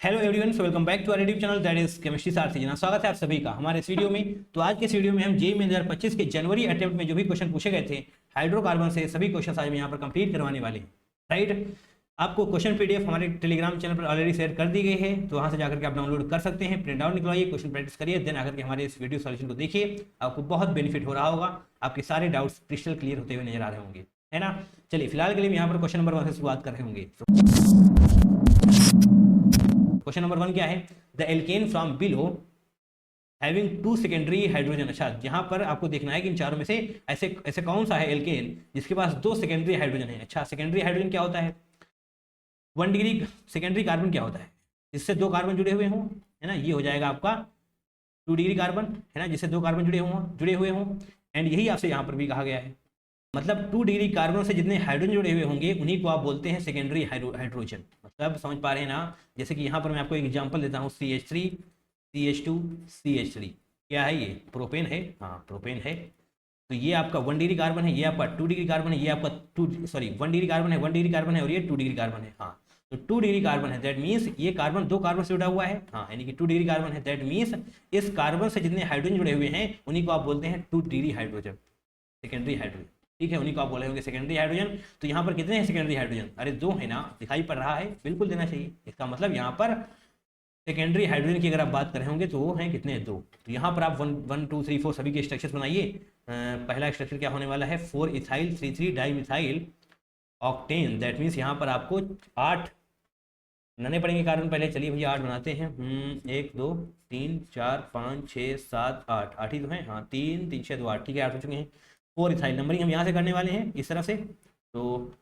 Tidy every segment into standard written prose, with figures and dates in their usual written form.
Hello everyone, so welcome back to our YouTube channel that is chemistry सार से जना। स्वागत है आप सभी का हमारे इस वीडियो में। तो आज के इस वीडियो में हम जेईई 2025 के जनवरी अटेम्प्ट में जो भी क्वेश्चन पूछे गए थे हाइड्रोकार्बन से, सभी क्वेश्चन आज हम यहाँ पर कंप्लीट करवाने वाले हैं। राइट, आपको क्वेश्चन पीडीएफ हमारे टेलीग्राम चैनल पर ऑलरेडी शेयर कर दी गई है, तो वहाँ से जाकर के आप डाउनलोड कर सकते हैं। प्रिंट आउट निकलवाइए, क्वेश्चन प्रैक्टिस करिए, देन आकर के हमारे इस वीडियो सॉल्यूशन को देखिए। आपको बहुत बेनिफिट हो रहा होगा, आपके सारे डाउट्स क्रिस्टल क्लियर होते हुए नजर आ रहे होंगे, है ना। चलिए फिलहाल के लिए यहाँ पर क्वेश्चन नंबर 1 से शुरुआत कर रहे होंगे। क्वेश्चन नंबर 1 क्या है? The alkene from below having 2 secondary hydrogen. अच्छा, यहाँ पर आपको देखना है कि इन चारों में से ऐसे ऐसे कौन सा है एल्केन जिसके पास 2 सेकेंडरी हाइड्रोजन है। अच्छा, सेकेंडरी हाइड्रोजन क्या होता है? 1 डिग्री सेकेंडरी कार्बन क्या होता है? जिससे 2 कार्बन जुड़े हुए हों, है ना, ये हो जाएगा आपका 2 डिग्री कार्बन, है ना, जिससे 2 कार्बन जुड़े हुए हों। एंड यही आपसे यहाँ पर भी कहा गया है, मतलब 2 डिग्री कार्बन से जितने हाइड्रोजन जुड़े हुए होंगे उन्हीं को आप बोलते हैं सेकेंडरी हाइड्रोजन। मतलब समझ पा रहे हैं ना। जैसे कि यहाँ पर मैं आपको एक एग्जांपल देता हूँ, CH3 CH2 CH3, क्या है ये? प्रोपेन है। हाँ, प्रोपेन है। तो ये आपका 1 डिग्री कार्बन है, ये आपका 2 डिग्री कार्बन है, ये आपका 1 डिग्री कार्बन है, 1 डिग्री कार्बन है, और ये 2 डिग्री कार्बन है। हाँ, तो 2 डिग्री कार्बन है, दैट मीन्स ये कार्बन 2 कार्बन से जुड़ा हुआ है। हाँ, यानी कि 2 डिग्री कार्बन है, दैट मीन्स इस कार्बन से जितने हाइड्रोजन जुड़े हुए हैं उन्हीं को आप बोलते हैं 2 डिग्री हाइड्रोजन, सेकेंडरी हाइड्रोजन। ठीक है, उन्हीं को आप बोले होंगे सेकेंडरी हाइड्रोजन। तो यहाँ पर कितने हैं सेकेंडरी हाइड्रोजन? अरे 2 है ना, दिखाई पड़ रहा है, बिल्कुल देना चाहिए। इसका मतलब यहाँ पर सेकेंडरी हाइड्रोजन की अगर आप बात कर रहे होंगे तो वो हैं कितने? 2। तो यहाँ पर आप 1 2 3 4 सभी के स्ट्रक्चर्स बनाइए। पहला स्ट्रक्चर क्या होने वाला है? 4 ethyl 3 di methyl octane. That means यहाँ पर आपको 8 बनाने पड़ेंगे कार्बन पहले। चलिए भैया 8 बनाते हैं। 1 2 3 4 5 6 7 8, 8 ही तो है। हाँ, 3 3 6 2 8, ठीक है, 8 हो चुके हैं। 4 इथाइल नंबरिंग हम यहाँ से करने वाले हैं इस तरफ से। तो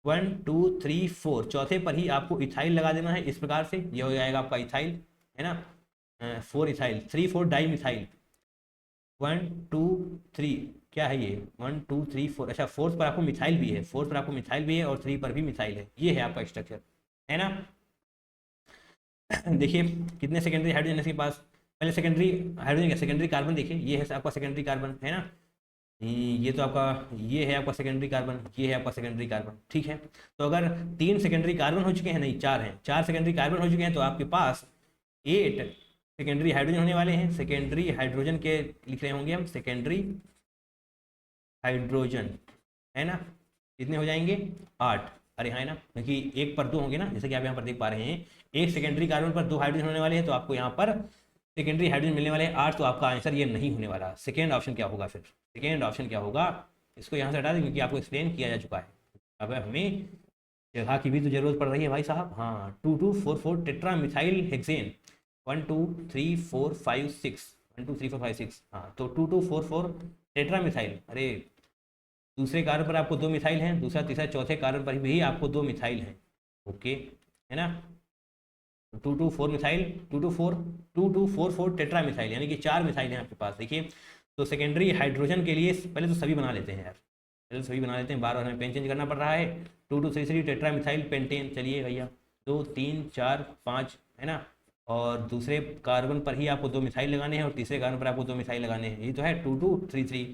1 2 3 4, चौथे पर ही आपको इथाइल लगा देना है इस प्रकार से, ये हो जाएगा आपका इथाइल, है ना। 4 इथाइल 3 4 डाई मिथाइल 1 2 3, क्या है ये? 1 2 3 4। अच्छा, 4th पर आपको मिथाइल भी है, 4th पर आपको मिथाइल भी है और 3 पर भी मिथाइल है। ये है आपका स्ट्रक्चर, है ना। देखिए कितने सेकेंडरी हाइड्रोजन इसके पास। पहले सेकेंडरी हाइड्रोजन क्या, सेकेंडरी कार्बन देखिए, ये है आपका सेकेंडरी कार्बन, है ना। ये तो आपका, ये है आपका सेकेंडरी कार्बन, ये है आपका सेकेंडरी कार्बन। ठीक है, तो अगर 3 सेकेंडरी कार्बन हो चुके हैं, नहीं 4 हैं, 4 सेकेंडरी कार्बन हो चुके हैं, तो आपके पास 8 सेकेंडरी हाइड्रोजन होने वाले हैं। सेकेंडरी हाइड्रोजन के लिख रहे होंगे हम, सेकेंडरी हाइड्रोजन, है ना। कितने हो जाएंगे? 8। अरे हाँ, है ना, क्योंकि 1 पर 2 होंगे ना, जैसे कि आप यहाँ पर देख पा रहे हैं। एक सेकेंडरी कार्बन पर 2 हाइड्रोजन होने वाले हैं, तो आपको यहाँ पर सेकेंडरी हाइड्रोजन मिलने वाले हैं 8। तो आपका आंसर ये नहीं होने वाला। सेकेंड ऑप्शन क्या होगा फिर? सेकेंड ऑप्शन क्या होगा? इसको यहाँ से हटा दें क्योंकि आपको एक्सप्लेन किया जा चुका है। अब हमें जगह की भी तो जरूरत पड़ रही है भाई साहब। हाँ, 2 2 4 4 टेट्रा मिथाइल हेक्सेन। 1 2 3 4 5 6, 1 2 3 4 5 6। हाँ, तो 2 2 4 4 टेट्रा मिथाइल। अरे दूसरे कार्बन पर आपको 2 मिथाइल हैं, दूसरा तीसरा चौथे कार्बन पर भी आपको 2 मिथाइल हैं। ओके, है ना। 2 2 4 मिथाइल, 2 2 4 2 2 4 4 टेट्रा मिथाइल, यानी कि 4 मिथाइल हैं आपके पास। देखिए, तो सेकेंडरी हाइड्रोजन के लिए पहले तो सभी बना लेते हैं यार, पहले तो सभी बना लेते हैं, बार बार हमें पेन चेंज करना पड़ रहा है। 2 2 3 3 टेट्रा मिथाइल पेंटेन। चलिए भैया 2 3 4 5, है ना। और दूसरे कार्बन पर ही आपको 2 मिथाइल लगाने हैं और तीसरे कार्बन पर आपको 2 मिथाइल लगाने हैं। ये तो है 2 2 3 3।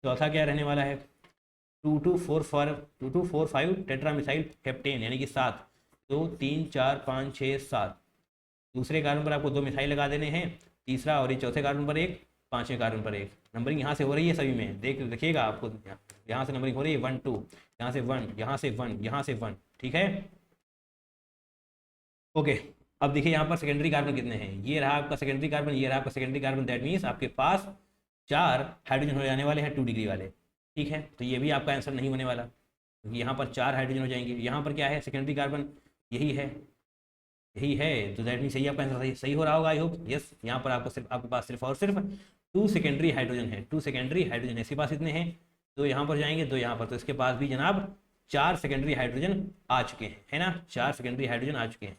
चौथा क्या रहने वाला है? 2 2 4 5 टेट्रा मिथाइल हेप्टेन, यानी कि 7। 2 3 4 5 6 7। दूसरे कार्बन पर आपको 2 मिथाइल लगा देने हैं, तीसरा और ये चौथे कार्बन पर 1, पांचवें कार्बन पर 1। नंबरिंग यहाँ से हो रही है सभी में, देखिएगा आपको यहाँ से नंबरिंग हो रही है 1 2, यहाँ से 1, यहाँ से 1, यहाँ से 1। ठीक है, ओके। अब देखिए यहाँ पर सेकेंडरी कार्बन कितने हैं? ये रहा आपका सेकेंडरी कार्बन, ये रहा आपका सेकेंडरी कार्बन। दैट मीन्स आपके पास 4 हाइड्रोजन हो जाने वाले हैं 2 डिग्री वाले। ठीक है, तो ये भी आपका आंसर नहीं होने वाला क्योंकि यहाँ पर 4 हाइड्रोजन हो जाएंगे। यहाँ पर क्या है? सेकेंडरी कार्बन यही है, यही है। तो दैट मीन्स यही आपका आंसर सही हो रहा होगा, आई होप। यस, यहाँ पर आपको सिर्फ आपके पास सिर्फ और सिर्फ 2 सेकेंडरी हाइड्रोजन है, 2 सेकेंडरी हाइड्रोजन है। इसके पास इतने हैं, 2 यहाँ पर जाएंगे, 2 यहाँ पर, तो इसके पास भी जनाब 4 सेकेंडरी हाइड्रोजन आ चुके हैं, है ना। 4 सेकेंडरी हाइड्रोजन आ चुके हैं।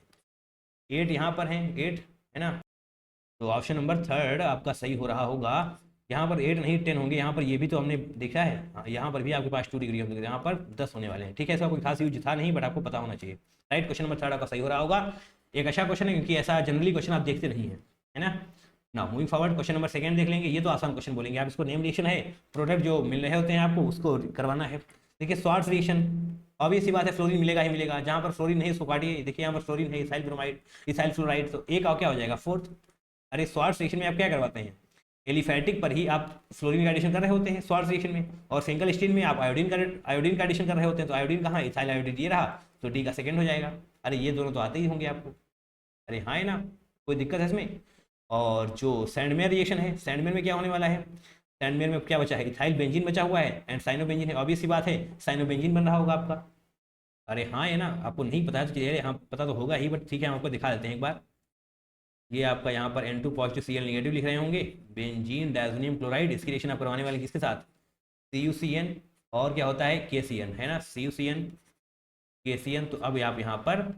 8 यहाँ पर हैं, 8, है ना। तो ऑप्शन नंबर 3 आपका सही हो रहा होगा। यहाँ पर 8 नहीं 10 होंगे। यहाँ पर ये भी तो हमने देखा है। हाँ, यहाँ पर भी आपके पास 2 डिग्री होंगे, यहाँ पर 10 होने वाले हैं। ठीक है, इसका कोई खास यूज था नहीं, बट आपको पता होना चाहिए। राइट, क्वेश्चन नंबर 3 आपका सही हो रहा होगा। एक अच्छा क्वेश्चन है क्योंकि ऐसा जनरली क्वेश्चन आप देखते नहीं है ना। ना मूविंग फॉरवर्ड, क्वेश्चन नंबर 2 देख लेंगे। ये तो आसान क्वेश्चन बोलेंगे आप, इसको नेम रिएक्शन है, प्रोडक्ट जो मिल रहे होते हैं आपको उसको करवाना है। देखिए स्वार्ट्ज रिएक्शन, ऑब्वियस सी बात है फ्लोरीन मिलेगा ही मिलेगा, जहाँ पर फ्लोरीन नहीं उसको काटिए, देखिए यहाँ पर फ्लोरीन है, इथाइल ब्रोमाइड, इथाइल फ्लोराइड, तो एक और क्या हो जाएगा फोर्थ। अरे स्वार्ट्स रिएक्शन में आप क्या करवाते हैं, एलिफैटिक पर ही आप फ्लोरीन का एडिशन कर रहे होते हैं स्वार्ट्स रिएक्शन में, और सिंगल स्टील में आप आयोडीन का एडिशन कर रहे होते हैं, तो आयोडीन कहाँ, इथाइल आयोडीन ये रहा, तो डी का सेकंड हो जाएगा। अरे ये दोनों तो आते ही होंगे आपको, अरे हाँ है ना, कोई दिक्कत है इसमें। और जो सैंडमेयर रिएक्शन है, सैंडमेयर में क्या होने वाला है, सैंडमेयर में क्या बचा है, इथाइल बेंजीन बचा हुआ है एंड साइनोबेंजीन है, ऑब्वियस सी बात है साइनोबेंजीन बन रहा होगा आपका। अरे हाँ है ना, आपको नहीं पता है तो चलिए, हाँ पता तो होगा ही, बट ठीक है हम आपको दिखा देते हैं एक बार। ये आपका यहाँ पर N2 पॉजिटिव Cl नेगेटिव लिख रहे होंगे, बेंजीन डायजोनियम क्लोराइड, इसकी रिएक्शन आप करवाने वाले किसके साथ, CuCN, और क्या होता है KCN, है ना, CuCN KCN। तो अब आप यहाँ पर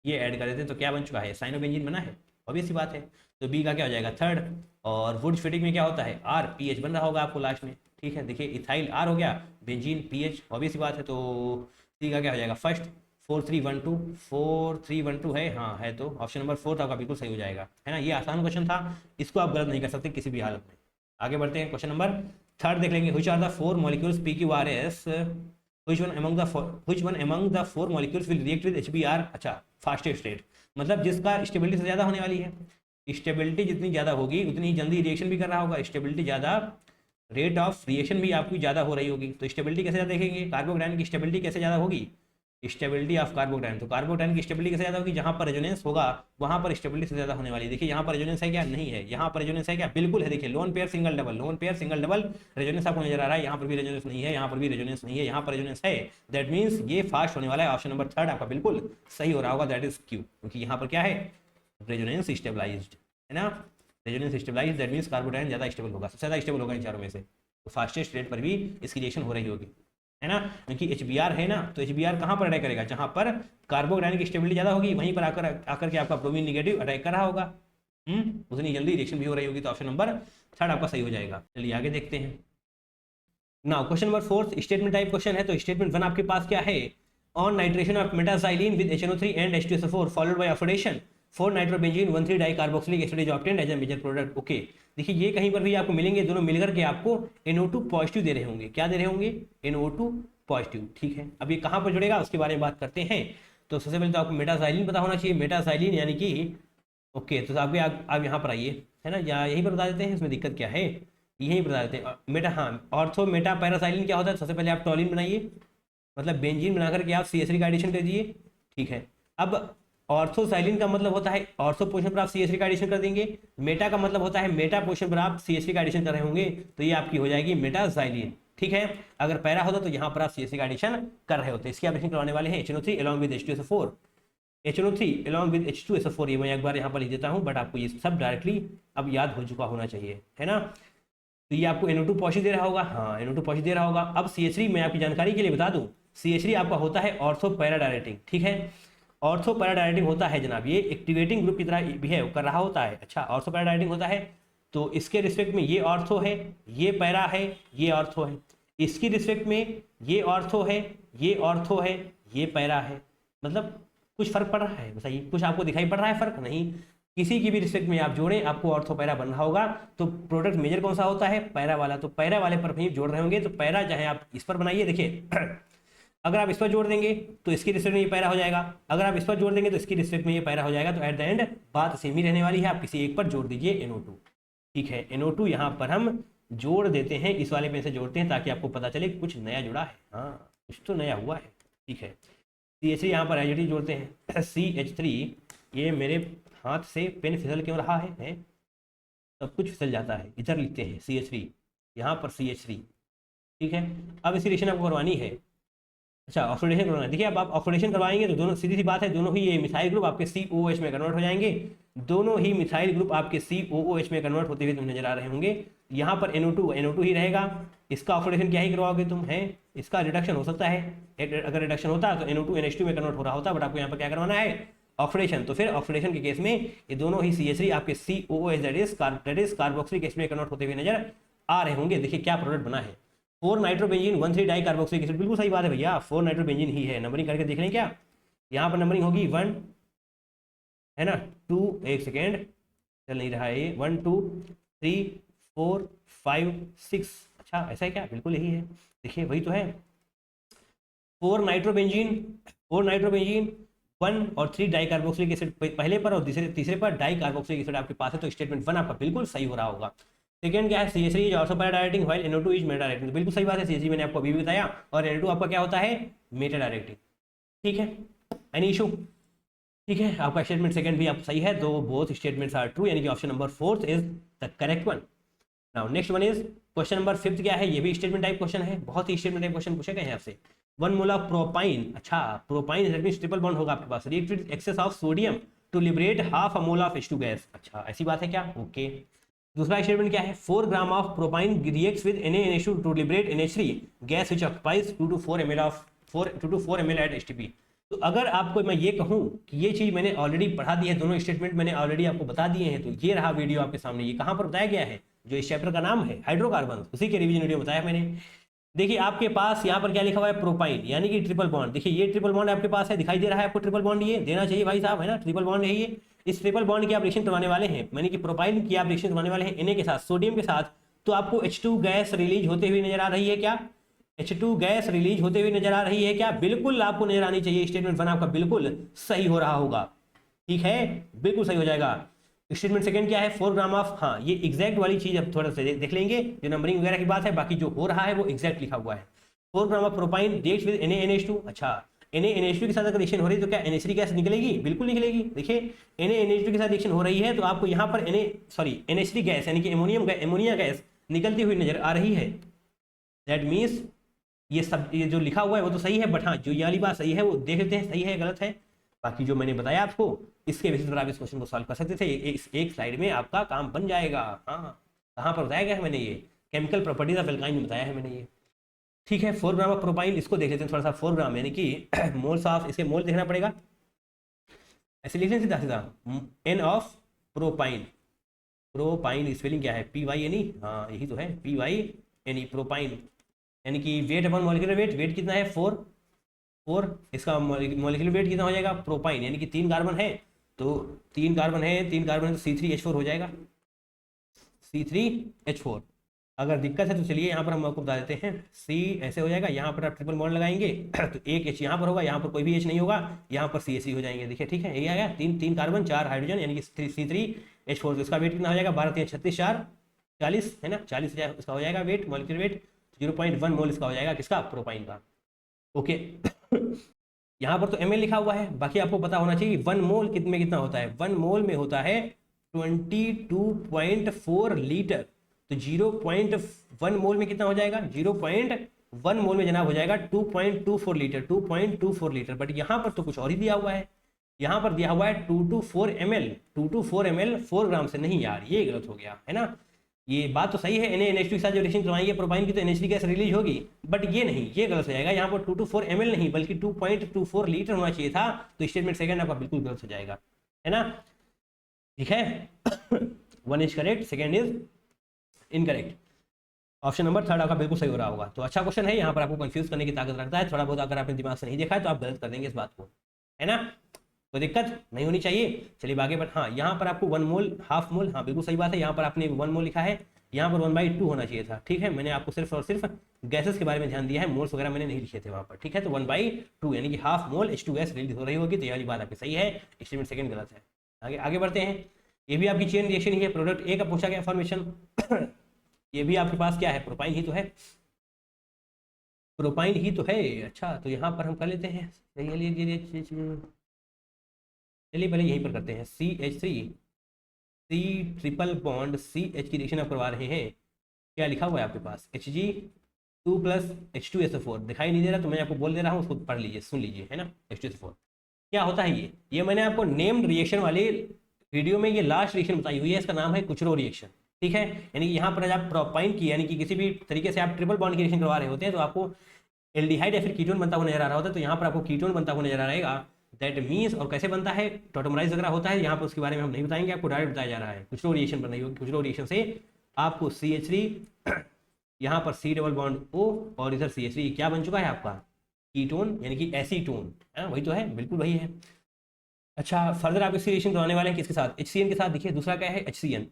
ये ऐड कर देते हैं, तो क्या बन चुका है, साइनोबेंजीन बना है, ऑब्वियस सी बात है। तो बी का क्या हो जाएगा थर्ड, और वुड फिटिंग में क्या होता है R, पीएच बन रहा होगा आपको लास्ट में, ठीक है, देखिए इथाइल R हो गया, बेंजीन पीएच, ऑब्वियस सी बात है। तो सी का क्या हो जाएगा फर्स्ट, 4312, 4312 है, हाँ है, तो ऑप्शन नंबर 4 आपका बिल्कुल सही हो जाएगा, है ना। ये आसान क्वेश्चन था, इसको आप गलत नहीं कर सकते किसी भी हालत में। आगे बढ़ते हैं, क्वेश्चन नंबर थर्ड देख लेंगे, which are the four molecules PQRS, which one among the four molecules will react with HBr, अच्छा फास्टेस्ट स्टेट, मतलब जिसका स्टेबिलिटी से ज़्यादा होने वाली है, स्टेबिलिटी जितनी ज़्यादा होगी उतनी जल्दी रिएक्शन भी कर रहा होगा, स्टेबिलिटी ज़्यादा, रेट ऑफ रिएक्शन भी आपकी ज़्यादा हो रही होगी। तो स्टेबिलिटी कैसे ज़्यादा देखेंगे, कार्बोकैटायन की स्टेबिलिटी कैसे ज़्यादा होगी, स्टेबिलिटी ऑफ कार्बोकैटायन, तो कार्बोकैटायन की स्टेबिलिटी कैसे ज़्यादा होगी, जहाँ पर रेजोनेंस होगा वहाँ पर स्टेबिलिटी से ज़्यादा होने वाली है। देखिए यहाँ पर रेजोनेंस है क्या, नहीं है, यहाँ पर रेजोनेंस है क्या, बिल्कुल है, देखिए lone pair single double, lone pair single double resonance आपको नजर आ रहा है, यहाँ पर भी रेजोनेंस नहीं है, यहाँ पर भी रेजोनेंस नहीं है, यहाँ पर रेजोनेंस है, दैट मीन्स ये फास्ट होने वाला है। ऑप्शन नंबर थर्ड आपका बिल्कुल सही हो रहा होगा, दैट इज क्यू, क्योंकि यहाँ पर क्या है, रेजोनेंस स्टेबलाइज्ड, है ना, resonance stabilized, that means carbocation ज़्यादा स्टेबल होगा, सबसे ज़्यादा स्टेबल होगा इन चारों में से, तो फास्टेस्ट रेट पर भी इसकी रिएक्शन हो रही होगी, है ना, क्योंकि HBr है ना, तो HBr कहाँ पर अटैक करेगा, जहाँ पर कार्बोकैटायन की स्टेबिलिटी ज़्यादा होगी वहीं पर आकर के आपका ब्रोमीन नेगेटिव अटैक कर रहा होगा, उतनी जल्दी रिएक्शन भी हो रही होगी, तो ऑप्शन नंबर थर्ड आपका सही हो जाएगा। चलिए आगे देखते हैं। Now question number fourth statement type question है, तो स्टेटमेंट वन आपके पास क्या है, on nitration of metaxylene with HNO3 and H2SO4 followed by oxidation 4 nitrobenzene 1,3 dicarboxylic acid is obtained as a major product. Okay, देखिए ये कहीं पर भी आपको मिलेंगे, दोनों मिलकर के आपको NO2 पॉजिटिव दे रहे होंगे, क्या दे रहे होंगे, NO2 पॉजिटिव, ठीक है। अब ये कहाँ पर जुड़ेगा उसके बारे में बात करते हैं। तो सबसे पहले तो आपको मेटाजाइलिन पता होना चाहिए, मेटाजाइलिन यानी कि ओके, तो आपके आप यहाँ पर आइए, है ना, या यहीं पर बता देते हैं, इसमें दिक्कत क्या है, यहीं बता देते हैं। मेटा, हाँ, ऑर्थो मेटा पैरासाइलिन क्या होता है, सबसे पहले आप टॉलिन बनाइए, मतलब बेंजीन बनाकर के आप CH3 का एडिशन कर दीजिए, ठीक है। अब ऑर्थोसाइलिन का मतलब होता है ऑर्थो पोजिशन पर आप CH3 का एडिशन कर देंगे, मेटा का मतलब होता है मेटा पोजिशन पर आप CH3 का एडिशन कर रहे होंगे, तो ये आपकी हो जाएगी मेटाजाइलिन, ठीक है। अगर पैरा होता तो यहाँ पर आप CH3 का एडिशन कर रहे होते, इसकी आप एडिशन करवाने वाले हैं HNO3 along with H2SO4, HNO3 along with H2SO4, ये मैं एक बार यहाँ पर लिख देता हूँ, बट आपको ये सब डायरेक्टली अब याद हो चुका होना चाहिए, है ना। तो ये आपको NO2 पॉजिटिव दे रहा होगा, हाँ NO2 पॉजिटिव दे रहा होगा। अब CH3 मैं आपकी जानकारी के लिए बता दूं, CH3 आपका होता है ऑर्थो पैराडायरेटिंग, ठीक है, ऑर्थो पैराडायरेटिंग होता है जनाब, ये एक्टिवेटिंग ग्रुप की तरह बिहेव कर रहा होता है, अच्छा ऑर्थो पैराडायरेटिंग होता है, तो इसके रिस्पेक्ट में ये ऑर्थो है, ये पैरा है, ये ऑर्थो है, इसकी रिस्पेक्ट में ये ऑर्थो है, ये ऑर्थो है, ये पैरा है, मतलब कुछ फर्क पड़ रहा है, बताइए कुछ आपको दिखाई पड़ रहा है फर्क, नहीं, किसी की भी रिस्पेक्ट में आप जोड़ें आपको ऑर्थो पैरा बन रहा होगा। तो प्रोडक्ट मेजर कौन सा होता है, पैरा वाला, तो पैरा वाले पर भी जोड़ रहे होंगे, तो पैरा चाहे आप इस पर बनाइए, देखिए अगर आप इस पर जोड़ देंगे तो इसकी रिस्पेक्ट में ये पैरा हो जाएगा, अगर आप इस पर जोड़ देंगे तो इसकी रिस्पेक्ट में ये पैरा हो जाएगा, तो एट द एंड बात सेम ही रहने वाली है, आप किसी एक पर जोड़ दीजिए NO2, ठीक है। NO2 यहाँ पर हम जोड़ देते हैं, इस वाले पे से जोड़ते हैं ताकि आपको पता चले कुछ नया जुड़ा है, हाँ कुछ तो नया हुआ है, ठीक है। CH3 यहाँ पर एज जोड़ते हैं CH3, ये मेरे हाथ से पेन फिसल क्यों रहा है, सब कुछ फिसल जाता है, इधर लिखते हैं CH3, यहाँ पर CH3, ठीक है। अब इसकी रिएक्शन आपको करवानी है, अच्छा ऑक्सीडेशन करवाना है, देखिए अब आप ऑक्सीडेशन करवाएंगे तो दोनों सीधी सी बात है, दोनों ही ये मिथाइल ग्रुप आपके COOH में कन्वर्ट हो जाएंगे, दोनों ही मिथाइल ग्रुप आपके COOH में कन्वर्ट होते हुए तुम्हें नजर आ रहे होंगे। यहाँ पर NO2 ही रहेगा, इसका ऑक्सीडेशन क्या ही करवाओगे तुम, है इसका रिडक्शन हो सकता है, अगर रिडक्शन होता तो NO2 NH2 में कन्वर्ट हो रहा होता, बट आपको यहाँ पर क्या करवाना है ऑक्सीडेशन, तो फिर ऑक्सीडेशन के केस में ये दोनों ही CH3 आपके COOH that is carboxylic acid में कन्वर्ट होते हुए नजर आ रहे होंगे। देखिए क्या प्रोडक्ट बना है, 4 नाइट्रोबेंजीन 1,3 डाई कार्बोक्सिलिक एसिड, बिल्कुल सही बात है भैया, 4 नाइट्रोबेंजीन ही है, नंबरिंग करके देख लें क्या, यहाँ पर नंबरिंग होगी 1, है ना, 2, एक सेकेंड चल नहीं रहा है ये, 1 2 3 4 5 6, अच्छा ऐसा है क्या, बिल्कुल यही है, देखिए वही तो है, 4 नाइट्रोबेंजीन 1 और 3 डाई कार्बोक्सिलिक एसिड पहले पर और तीसरे पर डाई कार्बोक्सिलिक एसिड आपके पास है, तो स्टेटमेंट 1 आपका बिल्कुल सही हो रहा होगा। सेकंड क्या है, CH3 is also para directing while NO2 is Meta directing, बिल्कुल सही बात है, CH3 मैंने आपको अभी भी बताया, और NO2 आपका क्या होता है, मेटा डायरेक्टिंग। ठीक है, एनी इशू? ठीक है, आपका स्टेटमेंट सेकंड भी आप सही है, तो बोथ स्टेटमेंट्स आर ट्रू, यानी कि option number 4 is the correct one. Now next one is question number 5 क्या है, ये भी स्टेटमेंट टाइप क्वेश्चन है, बहुत ही स्टेटमेंट टाइप क्वेश्चन पूछे गए हैं आपसे। 1 मोल ऑफ प्रोपाइन, अच्छा propyne that means triple bond होगा आपके पास, react with excess of sodium to liberate half a mole of H2 gas, अच्छा ऐसी बात है क्या, ओके। दूसरा स्टेटमेंट क्या है, 4 gram of propyne reacts with NaNH2 to liberate NH3 gas which occupies 2 to 4 ml at HTP। तो अगर आपको मैं ये कहूं कि ये चीज मैंने ऑलरेडी पढ़ा दी है, दोनों स्टेटमेंट मैंने ऑलरेडी आपको बता दिए हैं, तो ये रहा वीडियो आपके सामने, ये कहां पर बताया गया है, जो इस चैप्टर का नाम है हाइड्रोकार्बन, उसी के रिवीजन वीडियो बताया मैंने। देखिए आपके पास यहाँ पर क्या लिखा हुआ है, प्रोपाइन यानी कि ट्रिपल बॉन्ड, देखिए ये ट्रिपल बॉन्ड आपके पास है, दिखाई दे रहा है आपको ट्रिपल बॉन्ड, ये देना चाहिए भाई साहब, है ना, ट्रिपल बॉन्ड है ये। इस ट्रिपल बॉन्ड की आप रिएक्शन करवाने वाले हैं, यानी कि प्रोपाइन की आप रिएक्शन करवाने वाले हैं Na के साथ, सोडियम के साथ, तो आपको H2 गैस रिलीज होते हुए नजर आ रही है क्या, H2 गैस रिलीज होते हुए नजर आ रही है क्या, बिल्कुल आपको नजर आनी चाहिए, स्टेटमेंट 1 आपका बिल्कुल सही हो रहा होगा। ठीक है, बिल्कुल सही हो जाएगा। स्टेटमेंट सेकंड क्या है, 4 ग्राम ऑफ, हाँ ये एग्जैक्ट वाली चीज अब थोड़ा सा देख लेंगे, जो नंबरिंग वगैरह की बात है, बाकी जो हो रहा है वो एग्जैक्ट लिखा हुआ है। 4 gram of propyne reacts with NaNH2, अच्छा NaNH2 के साथ अगर रिएक्शन हो रही है तो क्या NH3 गैस निकलेगी, बिल्कुल निकलेगी। देखिए NaNH2 के साथ रिएक्शन हो रही है तो आपको यहाँ पर NH3 गैस यानी कि एमोनिया गैस निकलती हुई नजर आ रही है। दैट मीन्स ये जो लिखा हुआ है वो तो सही है, बट हाँ जो ये वाली बात सही है वो देख लेते हैं सही है गलत है। बाकी जो मैंने बताया आपको इसके बेसिस पर आप इस क्वेश्चन को सॉल्व कर सकते थे, इस एक स्लाइड में आपका काम बन जाएगा। हाँ कहाँ पर बताया गया है मैंने, ये केमिकल प्रॉपर्टीज ऑफ एल्काइन में बताया है मैंने ये। ठीक है, 4 ग्राम ऑफ प्रोपाइन, इसको देख लेते हैं थोड़ा सा, 4 ग्राम यानी कि मोल्स ऑफ, इसके मोल देखना पड़ेगा, ऐसे लिख लें सीधा सीधा, N of propyne, propyne spelling क्या है, PY यानी, हाँ यही तो है PY यानी प्रोपाइन, यानी कि वेट अपन मॉलिक्यूलर वेट, वेट कितना है 4, इसका मॉलिक्यूलर वेट कितना हो जाएगा, प्रोपाइन यानी कि 3 कार्बन है, तो 3 कार्बन है, 3 कार्बन है तो C3H4 हो जाएगा, C3H4। अगर दिक्कत है तो चलिए यहाँ पर हम आपको बता देते हैं, C ऐसे हो जाएगा, यहाँ पर आप ट्रिपल बॉन्ड लगाएंगे तो एक H यहाँ पर होगा, यहाँ पर कोई भी H नहीं होगा, यहाँ पर CH3 हो जाएंगे। देखिए ठीक है, यही आ गया, 3 कार्बन 4 हाइड्रोजन यानी कि C3H4, तो इसका वेट कितना हो जाएगा, 12 3 36 4 40 है ना, 40 इसका हो जाएगा वेट, मॉलिक्यूलर वेट 0.1 मोल इसका हो जाएगा, किसका, प्रोपाइन का। ओके यहाँ पर तो ml लिखा हुआ है, बाकी आपको पता होना चाहिए 1 मोल में कितना होता है, 1 मोल में होता है 22.4 लीटर, तो 0.1 मोल में कितना हो जाएगा, 0.1 मोल में जनाब हो जाएगा 2.24 लीटर, 2.24 लीटर। बट यहाँ पर तो कुछ और ही दिया हुआ है, यहाँ पर दिया हुआ है 2 to 4 ml, 2 to 4 ml 4 ग्राम से, नहीं यार ये गलत हो गया है ना, ये बात तो सही है, NaNH2 के साथ जो रिएक्शन करवाएंगे प्रोपाइन की तो NH3 गैस रिलीज होगी, बट ये नहीं, ये गलत हो जाएगा, यहाँ पर 2 to 4 ml नहीं बल्कि 2.24 लीटर होना चाहिए था, तो स्टेटमेंट सेकंड आपका बिल्कुल गलत हो जाएगा, है ना। ठीक है 1 is correct, second is incorrect, option number 3 आपका बिल्कुल सही हो रहा होगा। तो अच्छा क्वेश्चन है, यहाँ पर आपको कंफ्यूज करने की ताकत रखता है थोड़ा बहुत, अगर आपने दिमाग से नहीं देखा है तो आप गलत कर देंगे इस बात को, है ना, कोई दिक्कत नहीं होनी चाहिए। चलिए आगे, बट हाँ यहाँ पर आपको 1 मोल हाफ मोल, हाँ बिल्कुल सही बात है, यहाँ पर आपने 1 मोल लिखा है, यहाँ पर 1/2 होना चाहिए था। ठीक है, मैंने आपको सिर्फ और सिर्फ गैसेस के बारे में ध्यान दिया है, मोल्स वगैरह मैंने नहीं लिखे थे वहाँ पर। ठीक है, तो 1/2 यानी कि half mole H2 gas release हो रही होगी, तो ये वाली बात आपकी सही है, स्टेटमेंट सेकंड गलत है। आगे आगे बढ़ते हैं, ये भी आपकी चेन रिएक्शन ही है, प्रोडक्ट ए का पूछा गया फॉर्मेशन ये भी आपके पास क्या है, प्रोपाइन ही तो है, प्रोपाइन ही तो है। अच्छा तो यहाँ पर हम कर लेते हैं, चलिए पहले यहीं पर करते हैं, CH3 C triple bond CH की रिएक्शन आप करवा रहे हैं, क्या लिखा हुआ है आपके पास, Hg2 + H2SO4, दिखाई नहीं दे रहा तो मैं आपको बोल दे रहा हूँ, उसको पढ़ लीजिए सुन लीजिए, है ना। H2SO4 क्या होता है, ये मैंने आपको नेम्ड रिएक्शन वाले वीडियो में ये लास्ट रिएक्शन बताई हुई है, इसका नाम है कुचरो रिएक्शन। ठीक है, यानी कि यहाँ पर आप प्रोपाइन की यानी कि किसी भी तरीके से आप ट्रिपल बॉन्ड की रिएक्शन करवा रहे होते हैं तो आपको एल्डिहाइड या फिर कीटोन बनता हुआ नजर आ रहा होता है, तो यहाँ पर आपको कीटोन बनता हुआ नजर आ रहेगा, दैट मीन्स, और कैसे बनता है, टोटोमराइज वगैरह होता है, यहाँ पर उसके बारे में हम नहीं बताएंगे, आपको डायरेक्ट बताया जा रहा है, कुचरो रिएक्शन बनाई होगी, कुचरो रिएक्शन से आपको CH3 यहाँ पर C डबल बॉन्ड O और इधर CH3 क्या बन चुका है आपका, कीटोन यानी कि एसीटोन, है वही तो है, बिल्कुल वही है। अच्छा फर्दर आप इसकी रिएक्शन करवाने वाले हैं किसके साथ, HCN के साथ। देखिए दूसरा क्या है, HCN,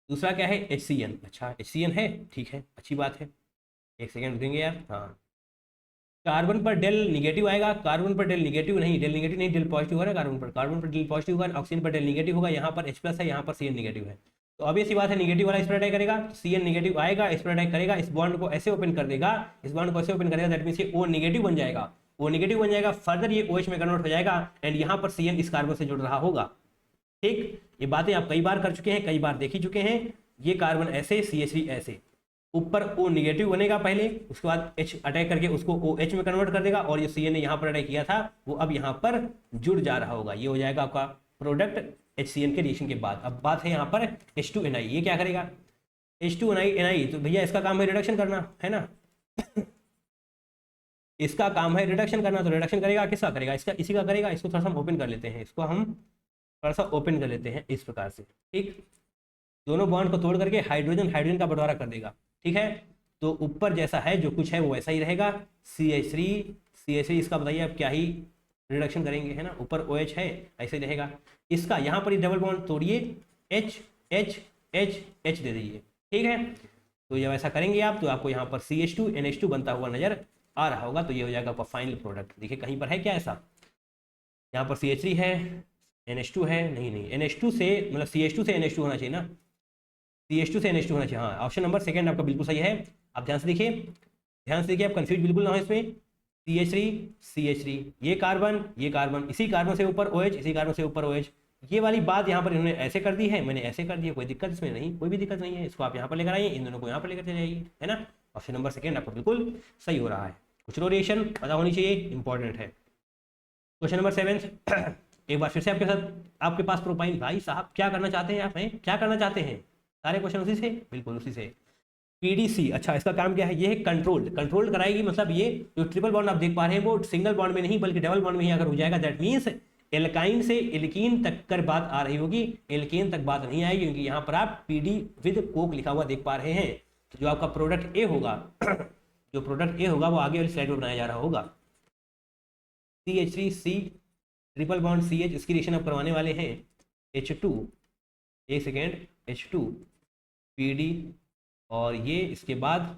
दूसरा क्या है HCN, अच्छा HCN है, ठीक है अच्छी बात है, एक सेकेंड रुकेंगे यार, हाँ कार्बन पर डेल निगेटिव आएगा, कार्बन पर डेल निगेटिव नहीं, डेल पॉजिटिव हो रहा है कार्बन पर, डेल पॉजिटिव होगा, ऑक्सीजन पर डेल निगेटिव होगा, यहाँ पर H+ है, यहाँ पर Cn निगेटिव है। तो अब सी बात है, निगेटिव वाला इस पर अटैक करेगा, Cn निगेटिव आएगा, इस पर अटैक करेगा, इस बॉन्ड को ऐसे ओपन कर देगा, इस बॉन्ड को ऐसे ओपन करेगा, दैट मींस ये O निगेटिव बन जाएगा, O निगेटिव बन जाएगा, फर्दर ये OH में कन्वर्ट हो जाएगा एंड यहाँ पर Cn इस कार्बन से जुड़ रहा होगा। ठीक, ये बातें आप कई बार कर चुके हैं, कई बार देख ही चुके हैं। ये कार्बन ऐसे, CH3 ऐसे, ऊपर O निगेटिव बनेगा पहले, उसके बाद H अटैक करके उसको OH में कन्वर्ट कर देगा और ये Cn ने यहाँ पर अटैक किया था वो अब यहाँ पर जुड़ जा रहा होगा। ये हो जाएगा आपका प्रोडक्ट HCN के रिएक्शन के बाद। अब बात है यहाँ पर H2NI, ये क्या करेगा, H2NI, तो भैया इसका काम है रिडक्शन करना, है ना इसका काम है रिडक्शन करना, तो रिडक्शन करेगा, किसका करेगा, इसका, इसी का करेगा। इसको थोड़ा सा हम ओपन कर लेते हैं, इसको हम थोड़ा सा ओपन कर लेते हैं इस प्रकार से। ठीक, दोनों बॉन्ड को तोड़ करके हाइड्रोजन का बंटवारा कर देगा। ठीक है, तो ऊपर जैसा है जो कुछ है वो वैसा ही रहेगा, CH3 इसका बताइए आप क्या ही रिडक्शन करेंगे, है ना, ऊपर OH है ऐसे ही रहेगा। इसका यहाँ पर डबल बॉन्ड तोड़िए, H दे दीजिए। ठीक है, तो जब ऐसा करेंगे आप तो आपको यहाँ पर CH2 NH2 बनता हुआ नजर आ रहा होगा। तो ये हो जाएगा आपका फाइनल प्रोडक्ट। देखिए कहीं पर है क्या ऐसा, यहाँ पर CH3 है, NH2 है, नहीं NH2 से मतलब CH2 से NH2 होना चाहिए ना, CH2 से NH2 होना चाहिए। हाँ, ऑप्शन नंबर सेकंड आपका बिल्कुल सही है। आप ध्यान से देखिए, आप कंफ्यूज बिल्कुल ना हो इसमें। CH3 ये कार्बन, इसी कार्बन से ऊपर OH, इसी कार्बन से ऊपर OH, ये वाली बात यहाँ पर इन्होंने ऐसे कर दी है, मैंने ऐसे कर दिया, कोई दिक्कत इसमें नहीं, कोई भी दिक्कत नहीं है। इसको आप यहाँ पर लेकर आइए, इन दोनों को यहाँ पर लेकर चले जाइए, है ना। ऑप्शन नंबर सेकंड आपका बिल्कुल सही हो रहा है। कुछ रिएक्शन पता होनी चाहिए, इंपॉर्टेंट है। क्वेश्चन नंबर 7 एक बार फिर से आपके पास प्रोपाइन, भाई साहब क्या करना चाहते हैं आप, हैं क्या करना चाहते हैं, सारे क्वेश्चन उसी से, बिल्कुल उसी से। PDC, अच्छा इसका काम क्या है, ये है कंट्रोल्ड कराएगी, मतलब ये जो ट्रिपल बॉन्ड आप देख पा रहे हैं वो सिंगल बॉन्ड में नहीं बल्कि डबल बॉन्ड में ही अगर हो जाएगा, दैट मीन्स एल्काइन से एल्कीन तक कर बात आ रही होगी, एल्केन तक बात नहीं आएगी, क्योंकि यहाँ पर आप PD विद कोक लिखा हुआ देख पा रहे हैं। तो जो आपका प्रोडक्ट ए होगा वो आगे वाली स्लाइड में बनाया जा रहा होगा। CH3C ट्रिपल बॉन्ड CH, इसकी रिएक्शन आप करवाने वाले हैं H2, एक सेकेंड, H2 PD और ये इसके बाद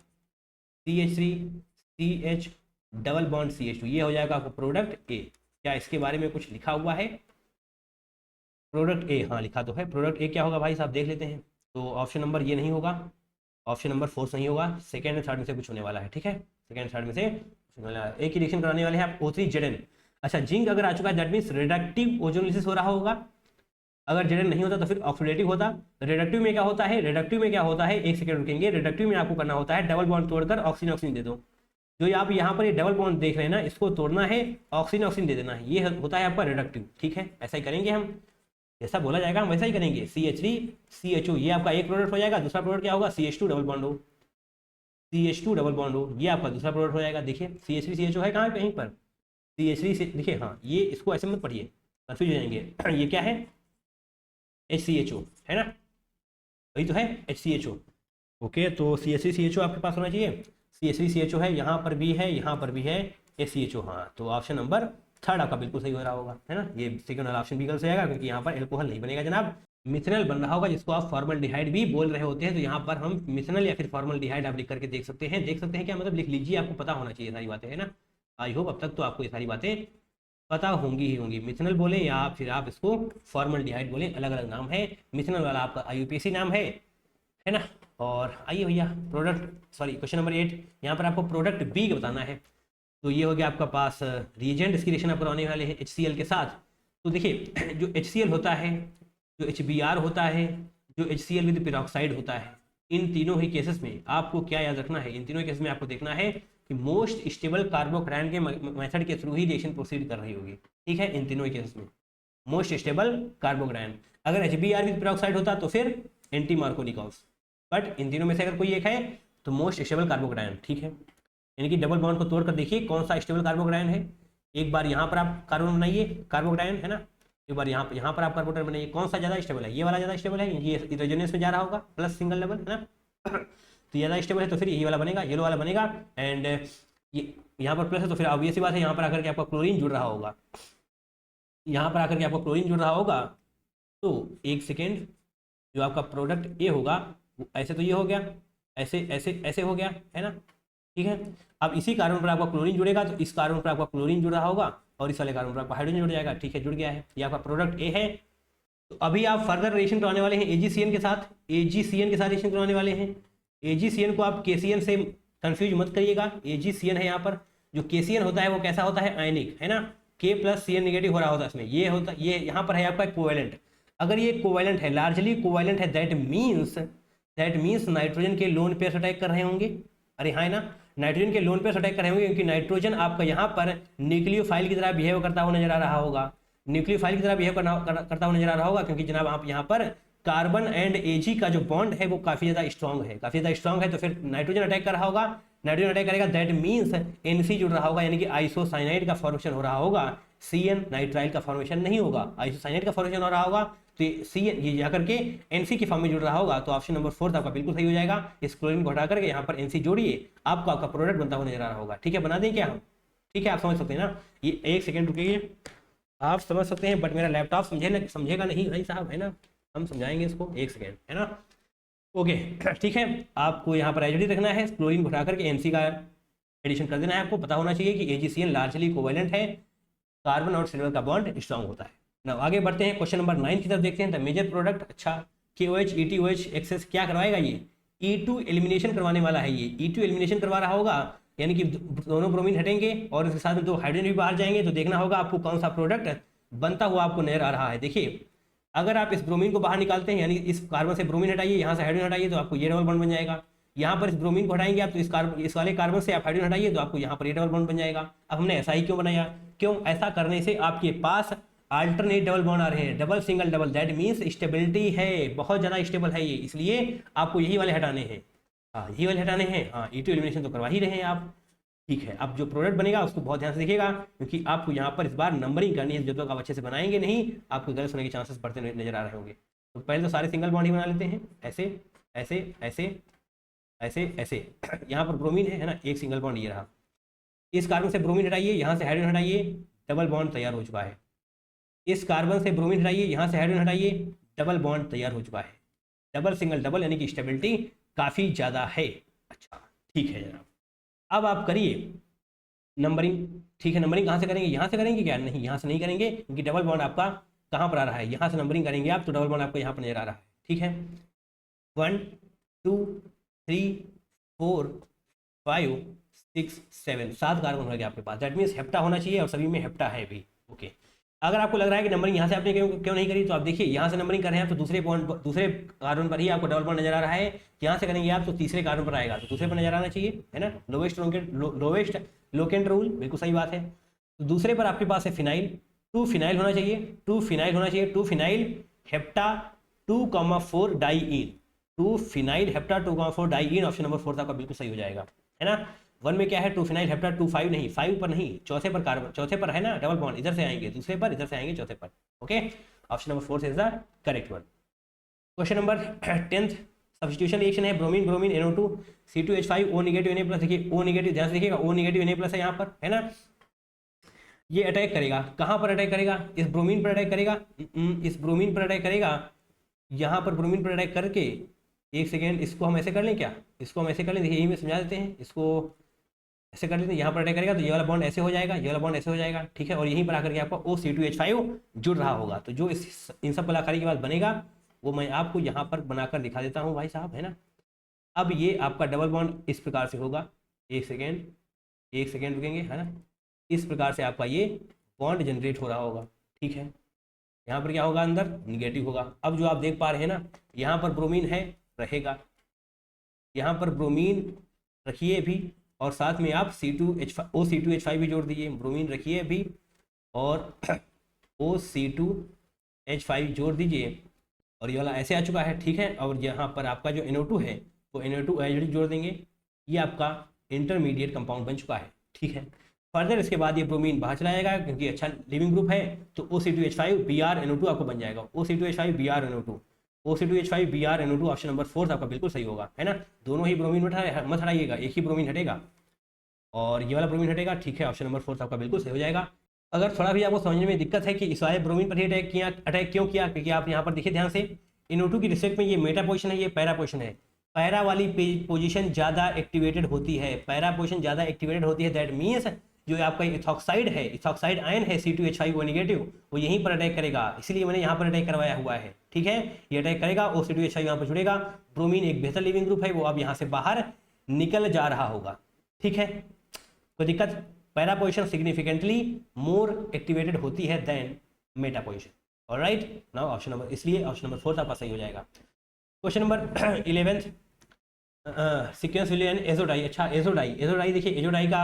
CH3CH डबल बॉन्ड CH2, ये हो जाएगा आपको प्रोडक्ट ए। क्या इसके बारे में कुछ लिखा हुआ है, प्रोडक्ट ए, हाँ लिखा तो है। प्रोडक्ट ए क्या होगा भाई साहब, देख लेते हैं। तो ऑप्शन नंबर ये नहीं होगा, ऑप्शन नंबर 4 नहीं होगा, सेकेंड और थर्ड में से कुछ होने वाला है। ठीक है, सेकेंड थर्ड में से कुछ होने वाला है। एक ही रिएक्शन कराने वाले हैं आप O3Zn। अच्छा, जिंक अगर आ चुका है दैट मीन्स रिडक्टिव ओजोनोलिसिस हो रहा होगा। अगर Zn नहीं होता तो फिर ऑक्सीडेटिव होता। रिडक्टिव में क्या होता है, एक सेकंड रुकेंगे। रिडक्टिव में आपको करना होता है डबल बॉन्ड तोड़कर ऑक्सीजन दे दो। जो आप यहाँ पर ये डबल बॉन्ड देख रहे हैं ना, इसको तोड़ना है, ऑक्सीजन दे देना है, ये होता है आपका रिडक्टिव। ठीक है, ऐसा ही करेंगे हम, जैसा बोला जाएगा हम वैसा ही करेंगे। CH3CHO ये आपका एक प्रोडक्ट हो जाएगा। दूसरा प्रोडक्ट क्या होगा, CH2 डबल बॉन्ड हो, ये आपका दूसरा प्रोडक्ट हो जाएगा। देखिए CH3CHO है कहाँ, कहीं पर CH3 से देखिए, हाँ ये इसको ऐसे मत पढ़िए, कंफ्यूज हो जाएंगे। ये क्या है, HCHO है ना, वही तो है HCHO। ओके, तो CH3CHO आपके पास होना चाहिए। CH3CHO है, यहाँ पर भी है, यहाँ पर भी है HCHO। हाँ, तो ऑप्शन नंबर थर्ड आपका बिल्कुल सही हो रहा होगा, है ना। ये सेकंड वाला ऑप्शन भी गलत जाएगा क्योंकि यहाँ पर एल्कोहल नहीं बनेगा जनाब, मिथनल बन रहा होगा, जिसको आप फॉर्मल्डिहाइड भी बोल रहे होते हैं। तो यहाँ पर हम मिथनल या फिर फॉर्मल्डिहाइड आप लिख करके देख सकते हैं क्या मतलब, लिख लीजिए, आपको पता होना चाहिए सारी बातें, है ना। आई होप अब तक तो आपको ये सारी बातें पता होंगी ही होंगी। मिथनल बोले या फिर आप इसको फॉर्मल्डिहाइड बोले, अलग अलग नाम है। मिथनल वाला आपका IUPAC नाम है ना। और आइए भैया क्वेश्चन नंबर 8, यहाँ पर आपको प्रोडक्ट बी बताना है। तो ये हो गया आपका पास रिएजेंट, इसकी रिएक्शन आप करवाने वाले हैं HCl के साथ। तो देखिए जो HCl होता है, जो HBr होता है, जो HCl विद पेरोक्साइड होता है, इन तीनों ही केसेस में आपको क्या याद रखना है, इन तीनों केसेस में आपको देखना है कि मोस्ट स्टेबल कार्बोकैटायन के मेथड के थ्रू ही रिएक्शन प्रोसीड कर रही होगी। ठीक है, इन तीनों केसेस में मोस्ट स्टेबल कार्बोकैटायन। अगर HBr विद पेरोक्साइड होता तो फिर एंटी मार्कोनिकॉस, बट इन तीनों में से अगर कोई एक है तो मोस्ट स्टेबल कार्बोकैटायन। ठीक है, यानी कि डबल बॉन्ड को तोड़कर देखिए कौन सा स्टेबल कार्बोकैटायन है। एक बार यहाँ पर आप कार्बन बनाइए, कार्बोकैटायन है ना, एक बार यहाँ पर आप कार्बोकैटायन बनाइए, कौन सा ज़्यादा स्टेबल है, ये वाला ज़्यादा स्टेबल है, ये इथेनोजेनस में जा रहा होगा प्लस सिंगल लेवल, है ना। तो ज़्यादा स्टेबल है तो फिर यही वाला बनेगा, येलो वाला बनेगा। एंड ये यहाँ पर प्लस है तो फिर ऑब्वियस सी बात है यहाँ पर आकर के आपका क्लोरीन जुड़ रहा होगा, यहाँ पर आकर के आपका क्लोरीन जुड़ रहा होगा। तो एक सेकेंड, जो आपका प्रोडक्ट ए होगा वो ऐसे, तो ये हो गया, ऐसे ऐसे ऐसे हो गया, है ना। ठीक है। अब इसी कार्बन पर आपका क्लोरीन जुड़ेगा तो इस कार्बन पर आपका क्लोरीन जुड़ रहा होगा और इस वाले कार्बन पर आपका हाइड्रोजन जुड़ जाएगा। ठीक है, जुड़ गया है, ये आपका प्रोडक्ट ए है। तो अभी आप फर्दर रिएक्शन करवाने वाले हैं AgCN के साथ, AgCN के साथ रिएक्शन करवाने वाले हैं। AgCN को आप KCN से कंफ्यूज मत करिएगा, AgCN है यहाँ पर। जो KCN होता है वो कैसा होता है, आयनिक, है ना, K+Cn नेगेटिव हो रहा होता है इसमें, ये होता, ये यहाँ पर है आपका कोवेलेंट। अगर ये कोवेलेंट है, लार्जली कोवेलेंट है, दैट मीन्स नाइट्रोजन के लोन पेयर अटैक कर रहे होंगे। अरे हाँ, है ना, नाइट्रोजन के लोन पेयर अटैक कर रहे होंगे क्योंकि नाइट्रोजन आपका यहाँ पर न्यूक्लियोफाइल की तरह बिहेव करता हुआ नजर आ रहा होगा, न्यूक्लियोफाइल की तरह बिहेव करता हुआ नजर आ रहा होगा, क्योंकि जनाब आप यहाँ पर कार्बन एंड Ag का जो बॉन्ड है वो काफी ज्यादा स्ट्रॉन्ग है, काफी ज्यादा स्ट्रॉन्ग है। तो फिर नाइट्रोजन अटैक कर रहा होगा, नाइट्रोजन अटैक करेगा, दैट मीन्स NC जुड़ रहा होगा, यानी कि आइसोसाइनाइड का फॉर्मेशन हो रहा होगा, CN नाइट्राइल का फॉर्मेशन नहीं होगा, आइसोसाइनाइड का फॉर्मेशन हो रहा होगा। तो CN ये जाकर के NC की फॉर्म में जुड़ रहा होगा। तो ऑप्शन नंबर 4 आपका बिल्कुल सही हो जाएगा। इस क्लोरीन को हटा करके यहाँ पर NC जोड़िए, आपको आपका प्रोडक्ट बनता हुआ नजर आ रहा होगा। ठीक है, बना दें क्या हम? ठीक है, आप समझ सकते हैं ना, ये एक सेकेंड रुकिए, आप समझ सकते हैं, बट मेरा लैपटॉप समझेगा नहीं भाई साहब, है ना, हम समझाएंगे इसको, एक सेकेंड, है ना। ओके, ठीक है, आपको यहाँ पर एचडी रखना है, क्लोरीन को हटा करके NC का एडिशन कर देना है। आपको पता होना चाहिए कि AgCN लार्जली कोवेलेंट है, कार्बन और सिल्वर का बॉन्ड स्ट्रॉन्ग होता है ना। आगे बढ़ते हैं, क्वेश्चन नंबर 9 की तरफ देखते हैं। द मेजर प्रोडक्ट, अच्छा, KOH ETOH एक्सेस क्या करवाएगा, ये E2 एलिमिनेशन करवाने वाला है। ये E2 एलिमिनेशन करवा रहा होगा, यानी कि दोनों ब्रोमीन हटेंगे और इसके साथ में 2 हाइड्रोजन भी बाहर जाएंगे। तो देखना होगा आपको कौन सा प्रोडक्ट बनता हुआ आपको नजर आ रहा है। देखिए, अगर आप इस ब्रोमीन को बाहर निकालते हैं, यानी इस कार्बन से ब्रोमीन हटाइए, यहाँ से हाइड्रोजन हटाइए, तो आपको ये डबल बॉन्ड बन जाएगा। यहाँ पर इस ब्रोमीन को हटाएंगे आप, तो इस वाले कार्बन से आप हाइड्रोजन हटाइए, तो आपको यहाँ पर ये डबल बॉन्ड बन जाएगा। अब हमने ऐसा ही क्यों बनाया, क्यों ऐसा करने से आपके पास अल्टरनेट डबल बॉन्ड आ रहे हैं, double single double, that means stability है, बहुत ज़्यादा स्टेबल है ये, इसलिए आपको यही वाले हटाने हैं। हाँ, यही वाले हटाने हैं। हाँ, E2 एलिमिनेशन तो करवा ही रहे हैं आप। ठीक है, अब जो प्रोडक्ट बनेगा उसको बहुत ध्यान से देखिएगा, क्योंकि आपको यहाँ पर इस बार नंबरिंग करनी है। जब तक आप अच्छे से बनाएंगे नहीं, आपको गलत होने के चांसेस बढ़ते नजर आ रहे होंगे। तो पहले तो सारे सिंगल बॉन्ड ही बना लेते हैं, ऐसे ऐसे ऐसे ऐसे ऐसे। यहाँ पर ब्रोमीन है ना, एक सिंगल बॉन्ड ये रहा। इस कार्बन से ब्रोमीन हटाइए, यहाँ से हाइड्रोजन हटाइए, डबल बॉन्ड तैयार हो चुका है। इस कार्बन से ब्रोमीन हटाइए, यहाँ से हाइड्रोजन हटाइए, डबल बॉन्ड तैयार हो चुका है। डबल सिंगल डबल, यानी कि स्टेबिलिटी काफ़ी ज़्यादा है। अच्छा, ठीक है जनाब, अब आप करिए नंबरिंग। ठीक है, नंबरिंग कहाँ से करेंगे, यहाँ से करेंगे क्या? नहीं, यहाँ से नहीं करेंगे, क्योंकि डबल बॉन्ड आपका कहाँ पर आ रहा है, यहाँ से नंबरिंग करेंगे आप, तो डबल बॉन्ड आपको यहाँ पर नजर आ रहा है। ठीक है, 1 2 3 4 5 6 7 7 कार्बन हो गया आपके पास, दैट मीन्स हेप्टा होना चाहिए, और सभी में हेप्टा है भी। ओके, अगर आपको लग रहा है कि नंबरिंग यहाँ से आपने क्यों नहीं करी, तो आप देखिए, यहाँ से नंबरिंग कर रहे हैं तो दूसरे कार्बन पर ही आपको डबल बॉन्ड नजर आ रहा है। यहाँ से करेंगे आप तो तीसरे कार्बन पर आएगा, तो दूसरे पर नजर आना चाहिए, है ना। लोवेस्ट लोकेंट रूल, बिल्कुल सही बात है। तो दूसरे पर आपके पास है फिनाइल, 2 फिनाइल होना चाहिए, 2 फिनाइल होना चाहिए, 2 phenyl hepta 2,4 diene, 2 phenyl hepta 2,4 diene. Option number 4 आपका बिल्कुल सही हो जाएगा, है ना। 1 में क्या है, 2 फिनाइल हेप्टा 2 5 नहीं, 5 पर नहीं, चौथे पर कार्बन, चौथे पर है ना डबल बॉन्ड, इधर से आएंगे दूसरे पर, इधर से आएंगे चौथे पर। Okay, option number 4 is the correct one. Question number 10th, substitution reaction है, bromine bromine NO2 C2H5 O negative Na+। देखिए O नेगेटिव, ध्यान से देखिएगा, O नेगेटिव Na+ है यहाँ पर, है ना। ये अटैक करेगा, कहाँ पर अटैक करेगा, इस ब्रोमीन पर अटैक करेगा, इस ब्रोमीन पर अटैक करेगा, यहाँ पर ब्रोमीन पर अटैक करके, एक सेकेंड, इसको हम ऐसे कर लें क्या, इसको हम ऐसे कर लें, देखिए यही में समझा देते हैं, इसको ऐसे कर लेते हैं, यहाँ पर अटैक करेगा तो ये वाला बॉन्ड ऐसे हो जाएगा, ये वाला बॉन्ड ऐसे हो जाएगा। ठीक है, और यहीं पर आकर के आपका OC2H5 जुड़ रहा होगा। तो जो इन सब कलाकारी के बाद बनेगा वो मैं आपको यहाँ पर बनाकर दिखा देता हूँ भाई साहब, है ना। अब ये आपका डबल बॉन्ड इस प्रकार से होगा, एक सेकेंड रुकेंगे, है ना। इस प्रकार से आपका ये बॉन्ड जनरेट हो रहा होगा। ठीक है, यहाँ पर क्या होगा, अंदर निगेटिव होगा। अब जो आप देख पा रहे हैं ना, यहाँ पर ब्रोमीन है, रहेगा, यहाँ पर ब्रोमीन रखिए भी, और साथ में आप OC2H5 भी जोड़ दीजिए, ब्रोमीन रखिए भी और OC2H5 जोड़ दीजिए, और ये वाला ऐसे आ चुका है। ठीक है, और यहाँ पर आपका जो NO2 है वो NO2 एचडी जोड़ देंगे, ये आपका इंटरमीडिएट कंपाउंड बन चुका है। ठीक है, फर्दर इसके बाद ये ब्रोमीन बाहर चला जाएगा, क्योंकि अच्छा लिविंग ग्रुप है, तो OC2H5 BrNO2 आपको बन जाएगा, OC2H5 BrNO2, OC2H5 BrNO2। Option number 4 आपका बिल्कुल सही होगा, है ना। दोनों ही ब्रोमीन मत हटाइएगा, एक ही ब्रोमीन हटेगा और ये वाला ब्रोमीन हटेगा। ठीक है, ऑप्शन नंबर 4 आपका बिल्कुल सही हो जाएगा। अगर थोड़ा भी आपको समझने में दिक्कत है कि इस वाले ब्रोमीन पर ही अटैक क्यों किया, क्योंकि आप यहाँ पर देखिए ध्यान से, NO2 की रिस्पेक्ट में ये मेटा पोजिशन है, ये पैरा पोजिशन है, पैरा वाली पोजीशन ज़्यादा एक्टिवेटेड होती है, पैरा पोजीशन ज़्यादा एक्टिवेटेड होती है, दैट मीन्स जो आपका इथॉक्साइड है, इथॉक्साइड आयन है C2H5O नेगेटिव, वो यहीं पर अटैक करेगा, इसलिए मैंने यहाँ पर अटैक करवाया हुआ है। ठीक है, ये अटैक करेगा और C2H5 यहाँ पर जुड़ेगा। ब्रोमीन एक बेहतर लिविंग ग्रुप है, वो अब यहाँ से बाहर निकल जा रहा होगा। ठीक है, कोई दिक्कत? Para position significantly more activated होती है then meta position. Alright, now option number, इसलिए ऑप्शन नंबर 4 आपका सही हो जाएगा। Question number 11th, sequence will yield azo dye. अच्छा, एजोडाई देखिए, एजोडाई का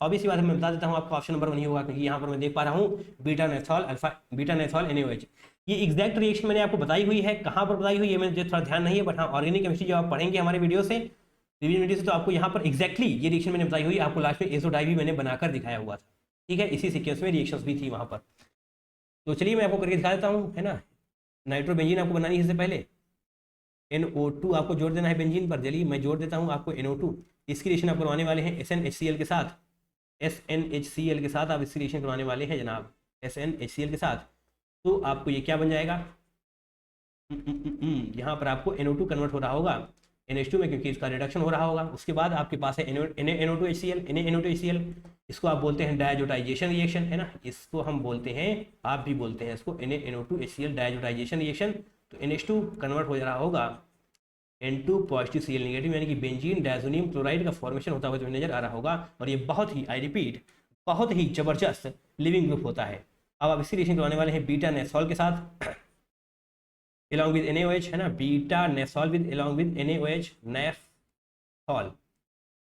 ऑब्वियसली बात है, मैं बता देता हूँ आपको, ऑप्शन नंबर 1 ही होगा, क्योंकि यहाँ पर मैं देख पा रहा हूँ बीटा नेथॉल अल्फा, बीटा नेथॉल NaOH। ये एग्जैक्ट रिएक्शन मैंने आपको बताई हुई है, कहाँ पर बताई हुई है मैंने थोड़ा ध्यान नहीं है, बट हाँ ऑर्गेनिक केमिस्ट्री जब आप पढ़ेंगे हमारे वीडियो से, रिवीजन वीडियो से, तो आपको यहाँ पर एक्जैक्टली ये रिएक्शन मैंने बताई हुई, आपको लास्ट में एजोडाई भी मैंने बनाकर दिखाया हुआ था। ठीक है, इसी सीक्वेंस में रिएक्शंस भी थी वहाँ पर। तो चलिए मैं आपको करके दिखा देता हूँ, है ना। नाइट्रोबेंजीन आपको बनानी है, इससे पहले NO2 आपको जोड़ देना है बेंजीन पर। चलिए मैं जोड़ देता हूँ आपको NO2। इसकी रिएक्शन आप करवाने वाले हैं SnHCl के साथ, SnHCl के साथ आप इसकी रिएक्शन करवाने वाले हैं जनाब, SnHCl के साथ। तो आपको ये क्या बन जाएगा, यहाँ पर आपको NO2 कन्वर्ट हो रहा होगा NH2 में, क्योंकि इसका रिडक्शन हो रहा होगा। उसके बाद आपके पास है NO2HCl, NO2HCl, इसको आप बोलते हैं डायजोटाइजेशन रिएक्शन, है ना। इसको हम बोलते हैं, आप भी बोलते हैं इसको NO2HCl डायजोटाइजेशन रिएक्शन। तो NH2 कन्वर्ट हो रहा होगा N2 पॉजिटिव Cl नेगेटिव, यानी कि बेंजीन डायजोनियम क्लोराइड का फॉर्मेशन होता हुआ तो नजर आ रहा होगा। और ये बहुत ही, आई रिपीट, बहुत ही जबरदस्त लिविंग ग्रुप होता है। अब आप इसकी रिएक्शन करवाने वाले हैं बीटा नेसॉल के साथ along with NaOH, है ना, beta naphthol with along with NaOH, naphthol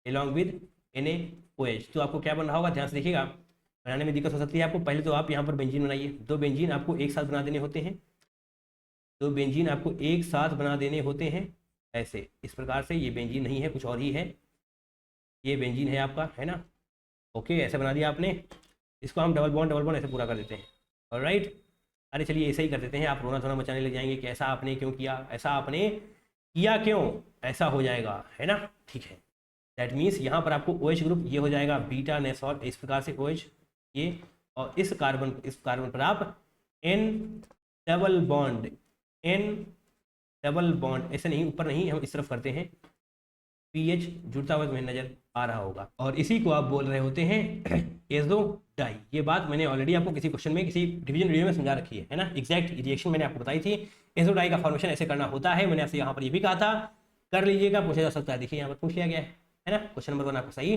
along with NaOH। तो आपको क्या बन रहा होगा, ध्यान से देखिएगा, बनाने में दिक्कत हो सकती है आपको। पहले तो आप यहाँ पर बेंजीन बनाइए, 2 बेंजीन आपको एक साथ बना देने होते हैं, 2 बेंजीन आपको एक साथ बना देने होते हैं ऐसे, इस प्रकार से। ये बेंजीन नहीं है, कुछ और ही है, ये बेंजीन है आपका, है ना। ओके, ऐसे बना दिया आपने, इसको हम डबल बॉन्ड ऐसे पूरा कर देते हैं। ऑलराइट, अरे चलिए ऐसे ही कर देते हैं, आप रोना धोना मचाने लग जाएंगे कि ऐसा आपने क्यों किया, ऐसा आपने किया क्यों, ऐसा हो जाएगा, है ना। ठीक है, दैट मीन्स यहाँ पर आपको OH ग्रुप ये हो जाएगा बीटा नेसॉल, इस प्रकार से OH ये, और इस कार्बन पर आप N डबल बॉन्ड, ऐसे नहीं, ऊपर नहीं, हम इस तरफ करते हैं, PH जुड़ता हुआ तुम्हें नजर आ रहा होगा, और इसी को आप बोल रहे होते हैं एजोडाई। ये बात मैंने ऑलरेडी आपको किसी क्वेश्चन में, किसी डिवीजन वीडियो में समझा रखी है ना। एग्जैक्ट रिएक्शन मैंने आपको बताई थी, एजोडाई का फॉर्मेशन ऐसे करना होता है। मैंने आपसे यहाँ पर ये भी कहा था, कर लीजिएगा, पूछा जा सकता है। देखिए यहाँ पर पूछ लिया गया है ना। क्वेश्चन नंबर 1 आपका सही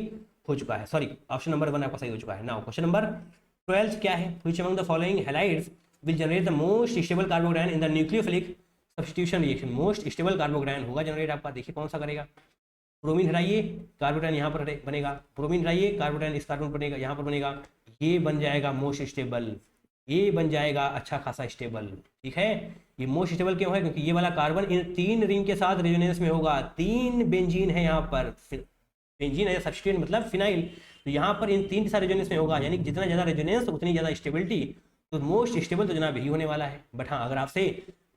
हो चुका है, सॉरी ऑप्शन नंबर 1 आपका सही हो चुका है। नाउ क्वेश्चन नंबर 12 क्या है, which among the following halides will generate the most stable carbocation in the nucleophilic substitution reaction. Most stable carbocation होगा जनरेट आपका, देखिए कौन सा करेगा। ब्रोमीन हटाइए, कार्बोकेटायन यहाँ पर बनेगा, ब्रोमीन हटाइए, कार्बोकेटायन इस कार्बन बनेगा, यहाँ पर बनेगा, ये बन जाएगा मोस्ट स्टेबल, ये बन जाएगा अच्छा खासा स्टेबल। ठीक है, ये मोस्ट स्टेबल क्यों है, क्योंकि ये वाला कार्बन इन 3 रिंग के साथ रेजोनेंस में होगा। 3 बेंजीन है यहाँ पर, बेंजीन है सब्स्टिट्यूएंट मतलब फिनाइल, तो यहाँ पर इन 3 के साथ रेजोनेंस में होगा, यानी कि जितना ज़्यादा रेजोनेंस उतनी ज़्यादा स्टेबिलिटी। तो मोस्ट स्टेबल तो जनाब यही होने वाला है। बट हाँ, अगर आपसे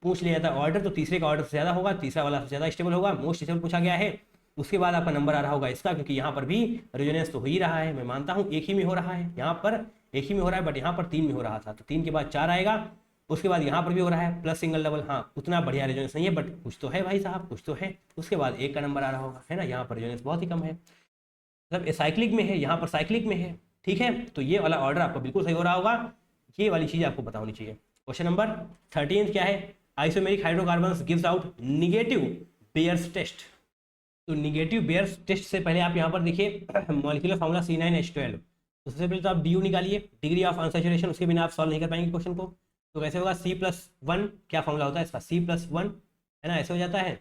पूछ लिया जाता ऑर्डर, तो तीसरे का ऑर्डर से ज़्यादा होगा, तीसरा वाला सबसे ज़्यादा स्टेबल होगा, मोस्ट स्टेबल पूछा गया है। उसके बाद आपका नंबर आ रहा होगा इसका, क्योंकि यहाँ पर भी रेजोनेंस तो हो ही रहा है, मैं मानता हूँ एक ही में हो रहा है, यहाँ पर एक ही में हो रहा है, बट यहाँ पर 3 में हो रहा था, तो 3 के बाद 4 आएगा। उसके बाद यहाँ पर भी हो रहा है प्लस सिंगल डबल, हाँ उतना बढ़िया रेजोनेंस नहीं है, बट कुछ तो है भाई साहब, कुछ तो है। उसके बाद 1 का नंबर आ रहा होगा, है ना। यहाँ पर रेजोनेंस बहुत ही कम है, मतलब साइक्लिक में है, यहाँ पर साइक्लिक में है। ठीक है, तो ये वाला ऑर्डर आपको बिल्कुल सही हो रहा होगा, ये वाली चीज़ आपको पता होनी चाहिए। क्वेश्चन नंबर 13 क्या है, isomeric hydrocarbons gives out negative Baeyer's test. तो निगेटिव बेयर्स टेस्ट से पहले आप यहाँ पर देखिए मॉलिक्यूलर फार्मूला C9H12। तो सबसे पहले तो आप DU निकालिए, डिग्री ऑफ अनसैचुरेशन, उसके बिना आप सॉल्व नहीं कर पाएंगे क्वेश्चन को। तो कैसे होगा, C+1, क्या फॉर्मूला होता है इसका, C+1, है ना, ऐसे हो जाता है।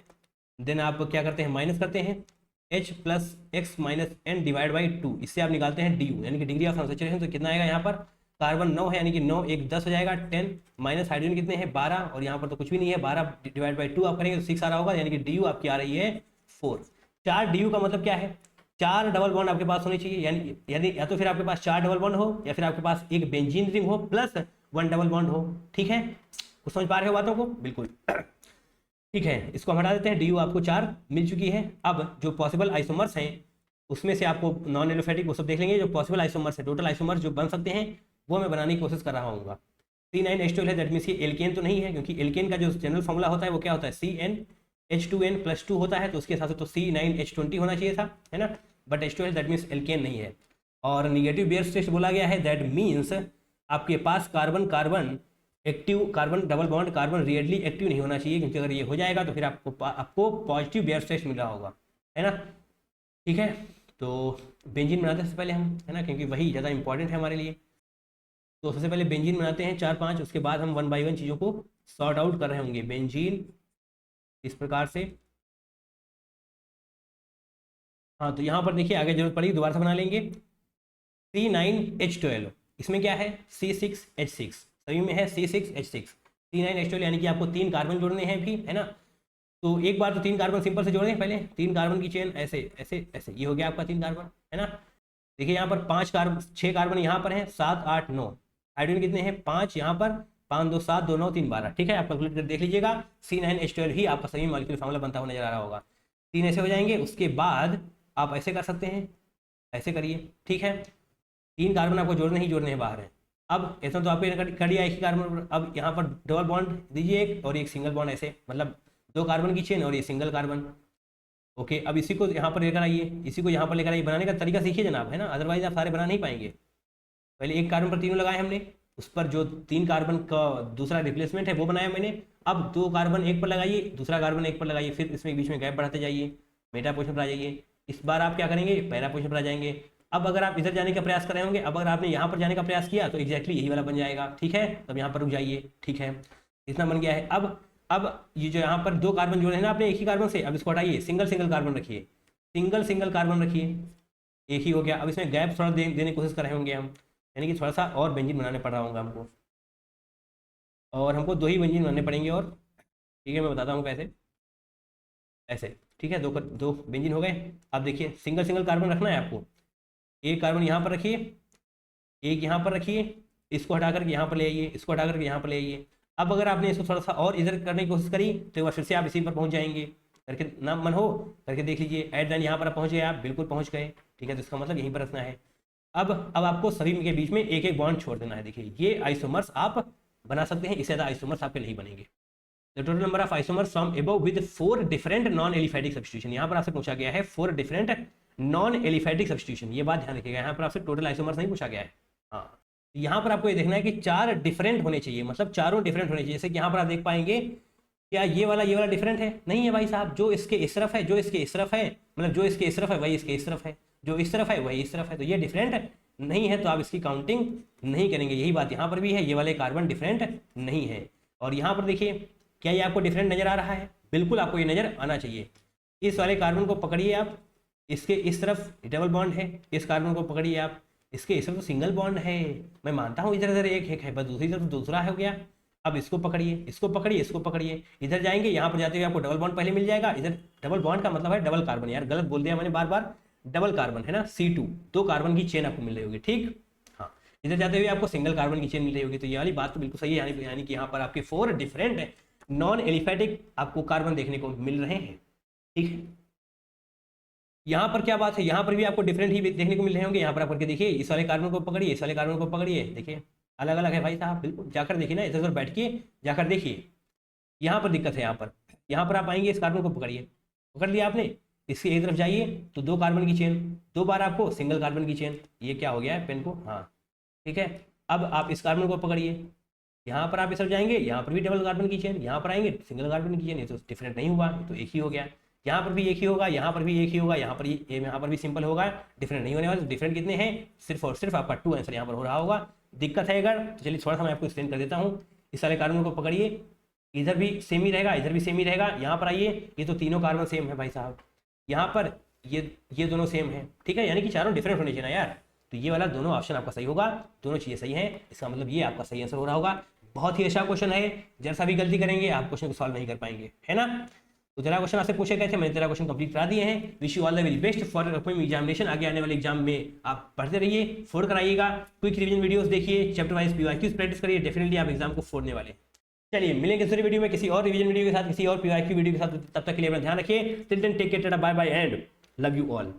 देन आप क्या करते हैं, माइनस करते हैं H + X - N / 2, इससे आप निकालते हैं DU, यानी कि डिग्री ऑफ अनसैचुरेशन। तो कितना आएगा यहाँ पर, कार्बन 9 है, यानी कि 9 1 10 हो जाएगा, 10 माइनस हाइड्रोजन कितने हैं 12, और यहाँ पर तो कुछ भी नहीं है, 12 / 2 आप करेंगे तो 6 आ रहा होगा, यानी कि DU आपकी आ रही है 4। 4 DU का मतलब क्या है, 4 डबल बॉन्ड आपके पास होने चाहिए, यानी या तो फिर आपके पास 4 डबल बॉन्ड हो, या फिर आपके पास एक बेंजीन रिंग हो प्लस 1 डबल बॉन्ड हो। ठीक है, कुछ समझ पा रहे हो बातों को, बिल्कुल ठीक है। इसको हम हटा देते हैं, DU आपको 4 मिल चुकी है। अब जो पॉसिबल आइसोमर्स हैं उसमें से आपको नॉन एलोफेटिक वो सब देख लेंगे, जो पॉसिबल आइसोमर्स है, टोटल आइसोमर्स जो बन सकते हैं वो मैं बनाने की कोशिश कर रहा हूँ। C9H12 है, दैट मीन्स ये एल्केन तो नहीं है, क्योंकि एल्केन का जो जनरल फॉर्मूला होता है वो क्या होता है, CN H2N+2 होता है तो उसके हिसाब से तो C9H20 होना चाहिए था, है ना, but H2L that means alkene नहीं है। और निगेटिव बेयर स्टेट बोला गया है, दैट मीन्स आपके पास carbon carbon active, carbon double bond carbon readily active नहीं होना चाहिए, क्योंकि अगर ये हो जाएगा तो फिर आपको पॉजिटिव बेयर स्टेट मिल रहा होगा, है ना। ठीक है, तो बेंजीन बनाते हैं सबसे पहले हम, है ना, क्योंकि वही ज़्यादा इंपॉर्टेंट है हमारे लिए। तो सबसे पहले बेंजीन बनाते हैं 4-5, उसके बाद हम 1 बाय 1 चीज़ों को सॉर्ट आउट कर रहे होंगे। बेंजीन इस प्रकार से, हाँ, तो यहाँ पर देखिए आगे जरूरत पड़ी दोबारा से बना लेंगे। C9H12, इसमें क्या है C6H6, सभी में है C6H6, C9H12, यानी कि आपको 3 कार्बन जोड़ने हैं भी, है ना। तो एक बार तो 3 कार्बन सिंपल से जोड़े पहले, 3 कार्बन की चेन ऐसे ऐसे ऐसे, ये हो गया आपका 3 कार्बन, है ना। देखिए यहाँ पर 6 कार्बन यहाँ पर हैं, 7 8 9, हाइड्रोजन कितने हैं 5 यहाँ पर, 5 2 7 2 9 3 12, ठीक है, आप कैलकुलेट कर देख लीजिएगा। C9H12 ही आपका सही मॉलिक्यूलर फार्मूला बनता हुआ नजर आ रहा होगा। 3 ऐसे हो जाएंगे, उसके बाद आप ऐसे कर सकते हैं, ऐसे करिए, ठीक है। 3 कार्बन आपको जोड़ने ही जोड़ने हैं बाहर है। अब ऐसा तो आपको कर दिया एक ही कार्बन, अब यहाँ पर डबल बॉन्ड दीजिए एक, और एक सिंगल बॉन्ड ऐसे, मतलब 2 कार्बन की चेन और ये सिंगल कार्बन। ओके, अब इसी को यहाँ पर लेकर आइए, इसी को यहाँ पर लेकर आइए, बनाने का तरीका सीखिए जनाब, है ना, अदरवाइज आप सारे बना नहीं पाएंगे। पहले एक कार्बन पर तीनों लगाए हमने, उस पर जो 3 कार्बन का दूसरा रिप्लेसमेंट है वो बनाया मैंने। अब 2 कार्बन एक पर लगाइए, दूसरा कार्बन एक पर लगाइए, फिर इसमें बीच में गैप बढ़ाते जाइए, मेटा पोजिशन पर आ जाइए। इस बार आप क्या करेंगे, पैरा पोजिशन पर आ जाएंगे। अब अगर आप इधर जाने का प्रयास कर रहे होंगे, अब अगर आपने यहाँ पर जाने का प्रयास किया तो एग्जैक्टली यही वाला बन जाएगा, ठीक है। तब यहाँ पर रुक जाइए, ठीक है, इतना बन गया है। अब ये जो यहाँ पर 2 कार्बन जोड़े हैं ना आपने एक ही कार्बन से, अब इसको हटाइए, सिंगल सिंगल कार्बन रखिए, सिंगल कार्बन रखिए, एक ही हो गया। अब इसमें गैप थोड़ा देने की कोशिश कर रहे होंगे हम, यानी कि थोड़ा सा और बेंजीन बनाने पड़ रहा होगा हमको, और हमको 2 ही बेंजीन बनाने पड़ेंगे, और ठीक है मैं बताता हूँ कैसे, ऐसे, ठीक है। 2 बेंजीन हो गए। अब देखिए सिंगल सिंगल कार्बन रखना है आपको, एक कार्बन यहाँ पर रखिए, एक यहाँ पर रखिए, इसको हटा करके यहाँ पर ले आइए, इसको हटा करके यहाँ पर ले आइए। अब अगर आपने इसको थोड़ा सा और इधर करने की कोशिश करी तो एक बार फिर से आप इसी पर पहुँच जाएंगे, करके ना मन हो करके देख लीजिए। एट देन यहाँ पर आप पहुँच गए, आप बिल्कुल पहुँच गए, ठीक है। तो इसका मतलब यहीं पर रखना है। अब आपको सभी के बीच में एक एक बॉन्ड छोड़ देना है। देखिए ये आइसोमर्स आप बना सकते हैं, इससे ज़्यादा आइसोमर्स आपके नहीं बनेंगे। The total number of isomers from above with 4 different non aliphatic substitution, यहाँ पर आपसे पूछा गया है 4 डिफरेंट नॉन एलिफैटिक सब्स्टिट्यूशन, ये बात ध्यान रखिएगा, यहाँ पर आपसे टोटल आइसोमर्स नहीं पूछा गया है। हाँ, यहाँ पर आपको ये देखना है कि 4 डिफरेंट होने चाहिए, मतलब चारों डिफरेंट होने चाहिए। जैसे कि यहाँ पर आप देख पाएंगे, क्या ये वाला डिफरेंट है? नहीं है भाई साहब, जो इसके इस तरफ है, जो इसके इस तरफ है, मतलब जो इसके इस तरफ है वही इसके इस तरफ है, जो इस तरफ है वही इस तरफ है, तो ये डिफरेंट नहीं है, तो आप इसकी काउंटिंग नहीं करेंगे। यही बात यहाँ पर भी है, ये वाले कार्बन डिफरेंट नहीं है। और यहाँ पर देखिए, क्या ये आपको डिफरेंट नजर आ रहा है? बिल्कुल आपको ये नजर आना चाहिए। इस वाले कार्बन को पकड़िए आप, इसके इस तरफ डबल बॉन्ड है, इस कार्बन को पकड़िए आप, इसके इस तरफ तो सिंगल बॉन्ड है, मैं मानता हूँ इधर इधर एक है, बस दूसरी तरफ दूसरा है हो गया। अब इसको पकड़िए, इसको पकड़िए, इसको पकड़िए, इधर जाएंगे, यहाँ पर जाते हुए आपको डबल बॉन्ड पहले मिल जाएगा। इधर डबल बॉन्ड का मतलब है डबल कार्बन, यार गलत बोल दिया मैंने बार बार, डबल कार्बन है ना, C2, 2 कार्बन की चेन आपको मिल रही होगी, ठीक। हाँ, इधर जाते हुए आपको सिंगल कार्बन की चेन मिल रही होगी, तो ये वाली बात तो बिल्कुल सही है, यानी कि यहाँ पर आपके 4 डिफरेंट नॉन एलिफैटिक आपको कार्बन देखने को मिल रहे हैं, ठीक है। यहाँ पर क्या बात है, यहाँ पर भी आपको डिफरेंट ही देखने को मिल रहे होंगे। यहाँ पर आप करके देखिए, इस वाले कार्बन को पकड़िए, इस वाले कार्बन को पकड़िए, देखिए अलग अलग है भाई साहब, बिल्कुल जाकर देखिए ना, इधर बैठ के जाकर देखिए। यहाँ पर दिक्कत है, यहाँ पर आप आएंगे, इस कार्बन को पकड़िए, पकड़ लिया आपने, इसकी एक तरफ जाइए तो 2 कार्बन की चेन, 2 बार आपको सिंगल कार्बन की चेन, ये क्या हो गया है पेन को, हाँ ठीक है। अब आप इस कार्बन को पकड़िए, यहाँ पर आप इस तरफ जाएंगे, यहाँ पर भी डबल कार्बन की चेन, यहाँ पर आएंगे सिंगल कार्बन की चेन, ये तो डिफरेंट नहीं हुआ, तो एक ही हो गया। यहाँ पर भी एक ही होगा, यहाँ पर भी एक ही होगा, यहाँ पर भी सिंपल होगा, डिफरेंट नहीं होने वाले। तो डिफरेंट कितने हैं? सिर्फ और सिर्फ आपका 2 आंसर यहाँ पर हो रहा होगा। दिक्कत है अगर, तो चलिए थोड़ा सा मैं आपको एक्सप्लेन कर देता हूँ। इस सारे कार्बन को पकड़िए, इधर भी सेम ही रहेगा, इधर भी सेम ही रहेगा। यहाँ पर आइए, ये तो तीनों कार्बन सेम है भाई साहब, यहाँ पर ये दोनों सेम है, ठीक है, यानी कि चारों डिफरेंट होने चाहिए ना यार। तो ये वाला दोनों ऑप्शन आपका सही होगा, दोनों चीज़ें सही हैं, इसका मतलब ये आपका सही आंसर हो रहा होगा। बहुत ही अच्छा क्वेश्चन है, जरा सा भी गलती करेंगे आप क्वेश्चन को सॉल्व नहीं कर पाएंगे, है ना। तो जरा क्वेश्चन आपसे पूछे गए थे, मैंने 13 क्वेश्चन कंप्लीट करा दिए हैं। Wish you all the very best for upcoming examination. आगे आने वाले एग्जाम में आप पढ़ते रहिए, 4 कराइएगा, क्विक रिवीजन वीडियोस देखिए, चैप्टर वाइज PYQs प्रैक्टिस करिए, डेफिनेटली आप एग्जाम को फोड़ने वाले। चलिए मिलेंगे दूसरी वीडियो में किसी और रिवीजन वीडियो के साथ, किसी और PYQ वीडियो के साथ। तब तक के लिए अपना ध्यान रखिए। Till then take care, tata bye bye and love you all.